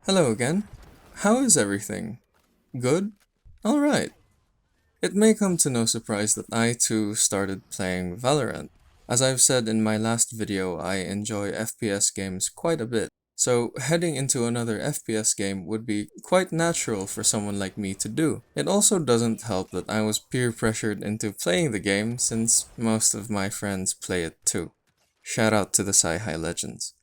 Hello again. How is everything? Good? Alright. It may come to no surprise that I too started playing Valorant. As I've said in my last video, I enjoy FPS games quite a bit, so heading into another FPS game would be quite natural for someone like me to do. It also doesn't help that I was peer pressured into playing the game since most of my friends play it too. Shout out to the Sci-Hi legends.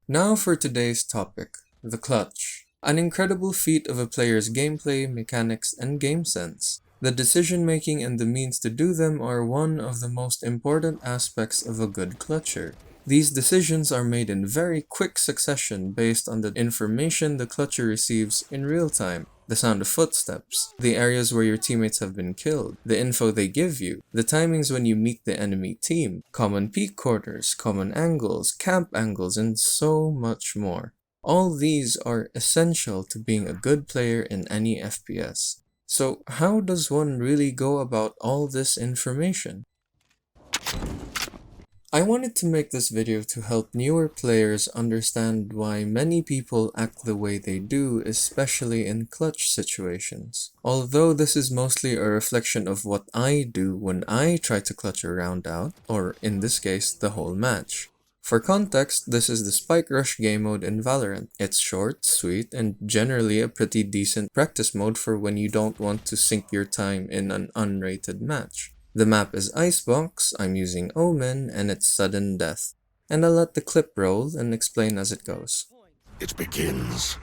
Now for today's topic, the clutch. An incredible feat of a player's gameplay, mechanics, and game sense. The decision making and the means to do them are one of the most important aspects of a good clutcher. These decisions are made in very quick succession based on the information the clutcher receives in real time. The sound of footsteps, the areas where your teammates have been killed, the info they give you, the timings when you meet the enemy team, common peek corners, common angles, camp angles, and so much more. All these are essential to being a good player in any FPS. So how does one really go about all this information? I wanted to make this video to help newer players understand why many people act the way they do, especially in clutch situations. Although this is mostly a reflection of what I do when I try to clutch a round out, or in this case, the whole match. For context, this is the Spike Rush game mode in Valorant. It's short, sweet, and generally a pretty decent practice mode for when you don't want to sink your time in an unrated match. The map is Icebox, I'm using Omen, and it's sudden death. And I'll let the clip roll and explain as it goes. It begins.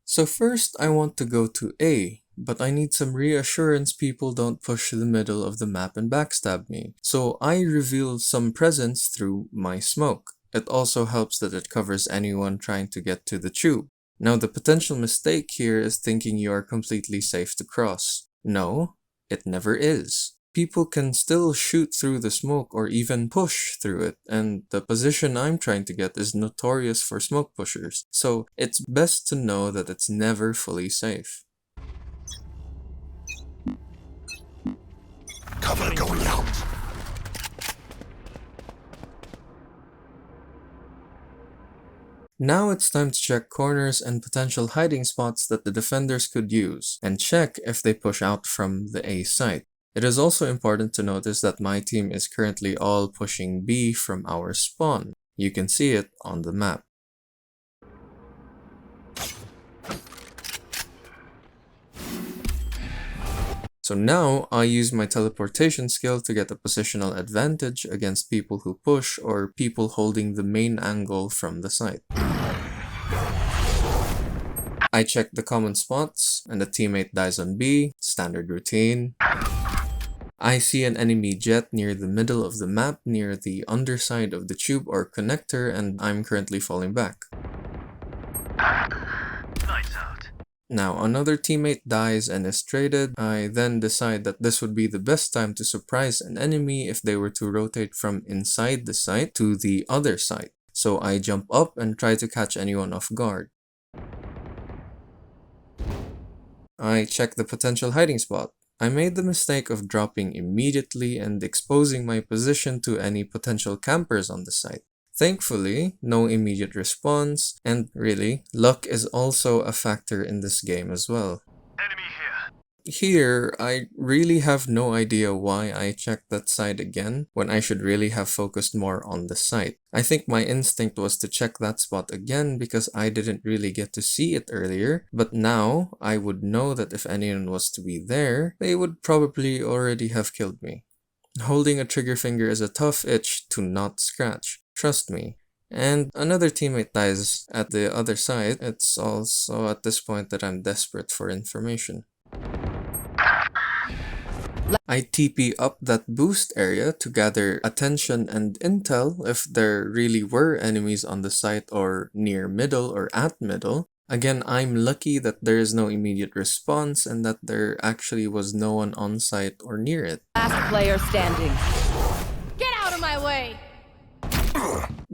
So first I want to go to A, but I need some reassurance people don't push the middle of the map and backstab me. So I reveal some presence through my smoke. It also helps that it covers anyone trying to get to the tube. Now the potential mistake here is thinking you are completely safe to cross. No, it never is. People can still shoot through the smoke or even push through it, and the position I'm trying to get is notorious for smoke pushers, so it's best to know that it's never fully safe. Cover going out. Now it's time to check corners and potential hiding spots that the defenders could use, and check if they push out from the A site. It is also important to notice that my team is currently all pushing B from our spawn. You can see it on the map. So now I use my teleportation skill to get a positional advantage against people who push or people holding the main angle from the site. I check the common spots and a teammate dies on B, standard routine. I see an enemy jet near the middle of the map near the underside of the tube or connector, and I'm currently falling back. Lights out. Now another teammate dies and is traded. I then decide that this would be the best time to surprise an enemy if they were to rotate from inside the site to the other side. So I jump up and try to catch anyone off guard. I check the potential hiding spot. I made the mistake of dropping immediately and exposing my position to any potential campers on the site. Thankfully, no immediate response, and really, luck is also a factor in this game as well. Enemy here. Here, I really have no idea why I checked that side again when I should really have focused more on the site. I think my instinct was to check that spot again because I didn't really get to see it earlier, but now I would know that if anyone was to be there, they would probably already have killed me. Holding a trigger finger is a tough itch to not scratch, trust me. And another teammate dies at the other side. It's also at this point that I'm desperate for information. I TP up that boost area to gather attention and intel if there really were enemies on the site or near middle or at middle. Again, I'm lucky that there is no immediate response and that there actually was no one on site or near it. Last player standing. Get out of my way!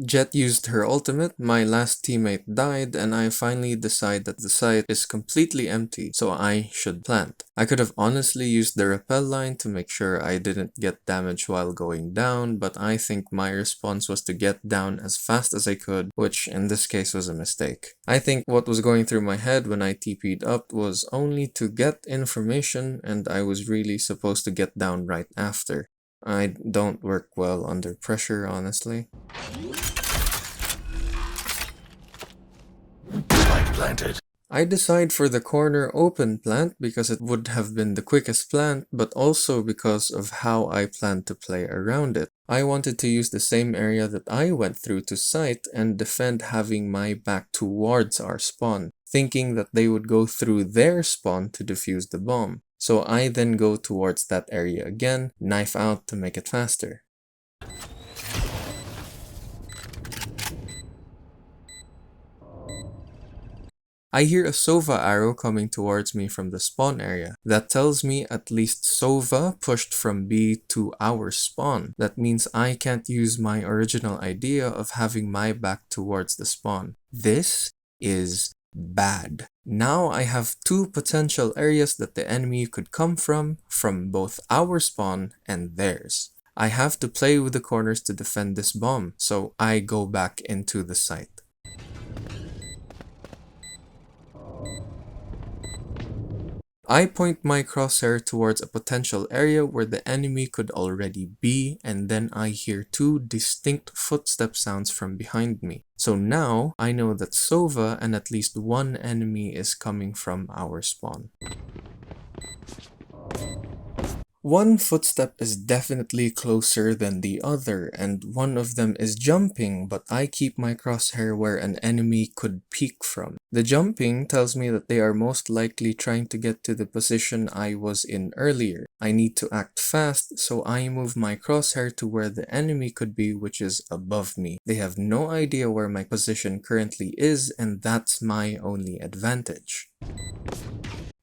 Jet used her ultimate, my last teammate died, and I finally decide that the site is completely empty, so I should plant. I could have honestly used the rappel line to make sure I didn't get damaged while going down, but I think my response was to get down as fast as I could, which in this case was a mistake. I think what was going through my head when I TP'd up was only to get information, and I was really supposed to get down right after. I don't work well under pressure, honestly. Spike planted. I decide for the corner open plant because it would have been the quickest plant, but also because of how I planned to play around it. I wanted to use the same area that I went through to site and defend having my back towards our spawn, thinking that they would go through their spawn to defuse the bomb. So I then go towards that area again, knife out to make it faster. I hear a Sova arrow coming towards me from the spawn area. That tells me at least Sova pushed from B to our spawn. That means I can't use my original idea of having my back towards the spawn. This is bad. Now I have two potential areas that the enemy could come from both our spawn and theirs. I have to play with the corners to defend this bomb, so I go back into the site. I point my crosshair towards a potential area where the enemy could already be, and then I hear two distinct footstep sounds from behind me. So now I know that Sova and at least one enemy is coming from our spawn. One footstep is definitely closer than the other, and one of them is jumping, but I keep my crosshair where an enemy could peek from. The jumping tells me that they are most likely trying to get to the position I was in earlier. I need to act fast, so I move my crosshair to where the enemy could be, which is above me. They have no idea where my position currently is, and that's my only advantage.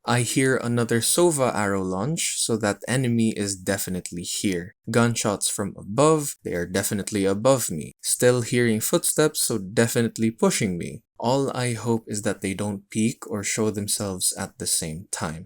I hear another Sova arrow launch, so that enemy is definitely here. Gunshots from above, they are definitely above me. Still hearing footsteps, so definitely pushing me. All I hope is that they don't peek or show themselves at the same time.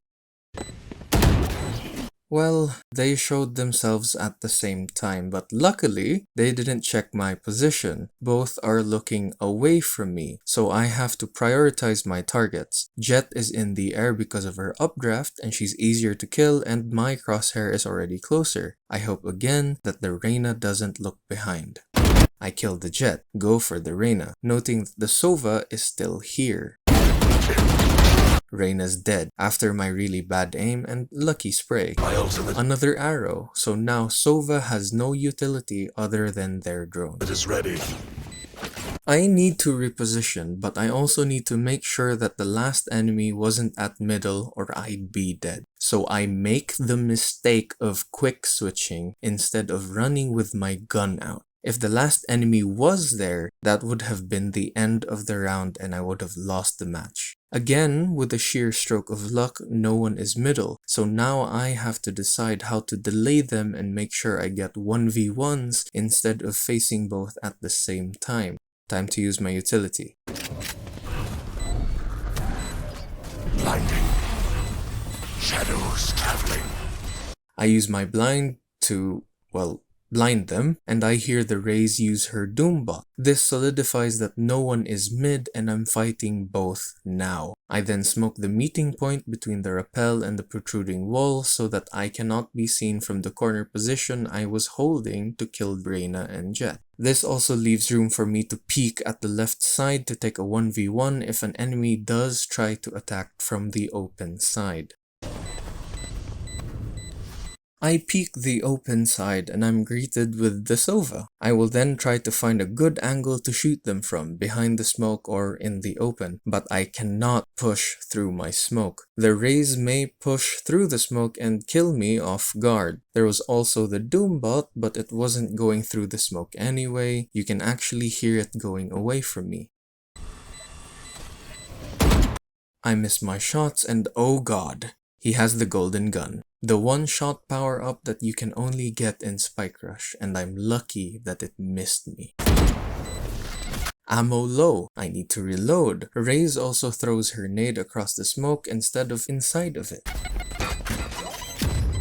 Well, they showed themselves at the same time, but luckily, they didn't check my position. Both are looking away from me, so I have to prioritize my targets. Jet is in the air because of her updraft, and she's easier to kill, and my crosshair is already closer. I hope again that the Reyna doesn't look behind. I kill the Jet, go for the Reyna, noting that the Sova is still here. Reyna's dead after my really bad aim and lucky spray. Another arrow, so now Sova has no utility other than their drone. It is ready. I need to reposition, but I also need to make sure that the last enemy wasn't at middle or I'd be dead. So I make the mistake of quick switching instead of running with my gun out. If the last enemy was there, that would have been the end of the round and I would have lost the match. Again, with a sheer stroke of luck, no one is middle, so now I have to decide how to delay them and make sure I get 1v1s instead of facing both at the same time. Time to use my utility. Blinding. Shadows traveling. I use my blind to, blind them, and I hear the Raze use her Doombot. This solidifies that no one is mid and I'm fighting both now. I then smoke the meeting point between the rappel and the protruding wall so that I cannot be seen from the corner position I was holding to kill Reyna and Jet. This also leaves room for me to peek at the left side to take a 1v1 if an enemy does try to attack from the open side. I peek the open side and I'm greeted with the Sova. I will then try to find a good angle to shoot them from, behind the smoke or in the open, but I cannot push through my smoke. The Raze may push through the smoke and kill me off guard. There was also the Doombot, but it wasn't going through the smoke anyway. You can actually hear it going away from me. I miss my shots and oh god, he has the golden gun. The one-shot power-up that you can only get in Spike Rush, and I'm lucky that it missed me. Ammo low. I need to reload. Raze also throws her nade across the smoke instead of inside of it.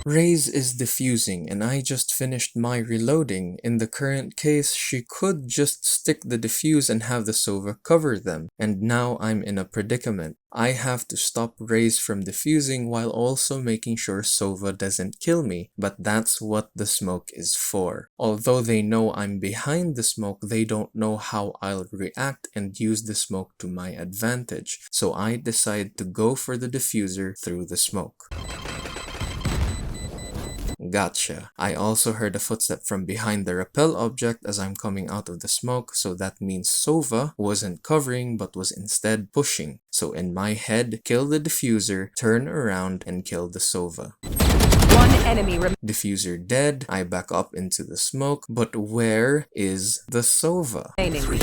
Raze is defusing and I just finished my reloading. In the current case, she could just stick the defuse and have the Sova cover them. And now I'm in a predicament. I have to stop Raze from defusing while also making sure Sova doesn't kill me. But that's what the smoke is for. Although they know I'm behind the smoke, they don't know how I'll react and use the smoke to my advantage. So I decide to go for the diffuser through the smoke. Gotcha. I also heard a footstep from behind the rappel object as I'm coming out of the smoke, so that means Sova wasn't covering but was instead pushing. So in my head, kill the diffuser, turn around, and kill the Sova. One enemy Diffuser dead, I back up into the smoke, but where is the Sova? remaining.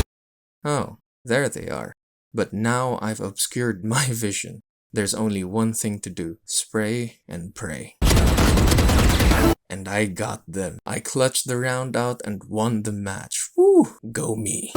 Oh, there they are. But now I've obscured my vision. There's only one thing to do, spray and pray. And I got them. I clutched the round out and won the match. Woo! Go me.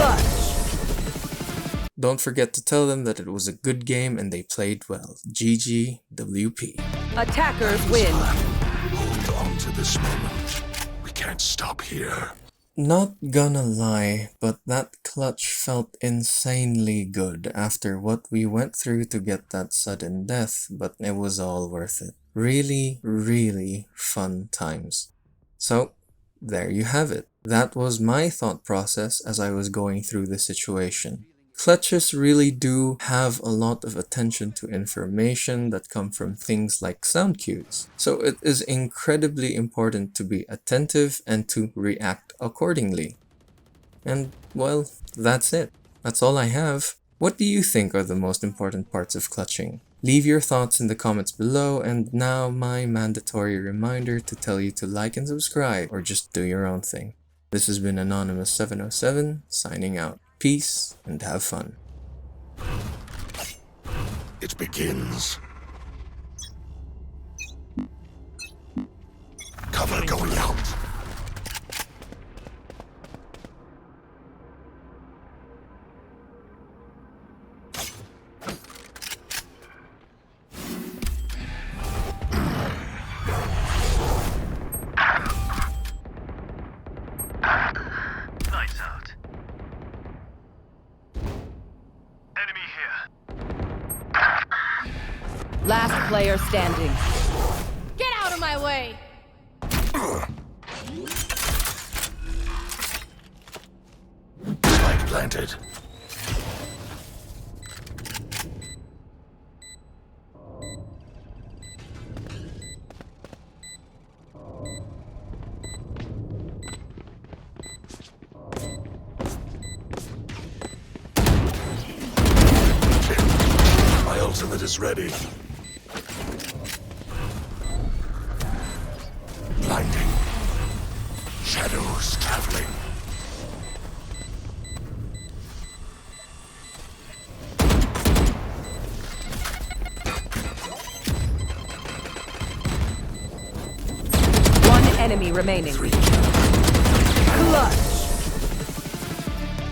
Don't forget to tell them that it was a good game and they played well. GG WP. Attackers win. Hold on to this moment. We can't stop here. Not gonna lie, but that clutch felt insanely good after what we went through to get that sudden death, but it was all worth it. Really, really fun times. So, there you have it. That was my thought process as I was going through the situation. Clutches really do have a lot of attention to information that come from things like sound cues. So it is incredibly important to be attentive and to react accordingly. And, well, that's it. That's all I have. What do you think are the most important parts of clutching? Leave your thoughts in the comments below, and now my mandatory reminder to tell you to like and subscribe, or just do your own thing. This has been Anonymous707, signing out. Peace, and have fun. It begins. Cover going out. Lights out. Enemy here. Last player standing. Get out of my way! Spike planted. My ultimate is ready. Blinding. Shadows traveling. One enemy remaining. Clutch.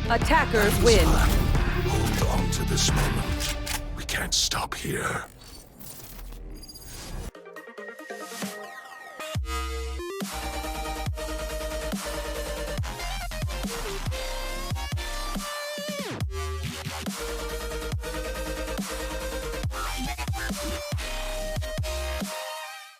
Attackers win. Hold on to this moment. We can't stop here.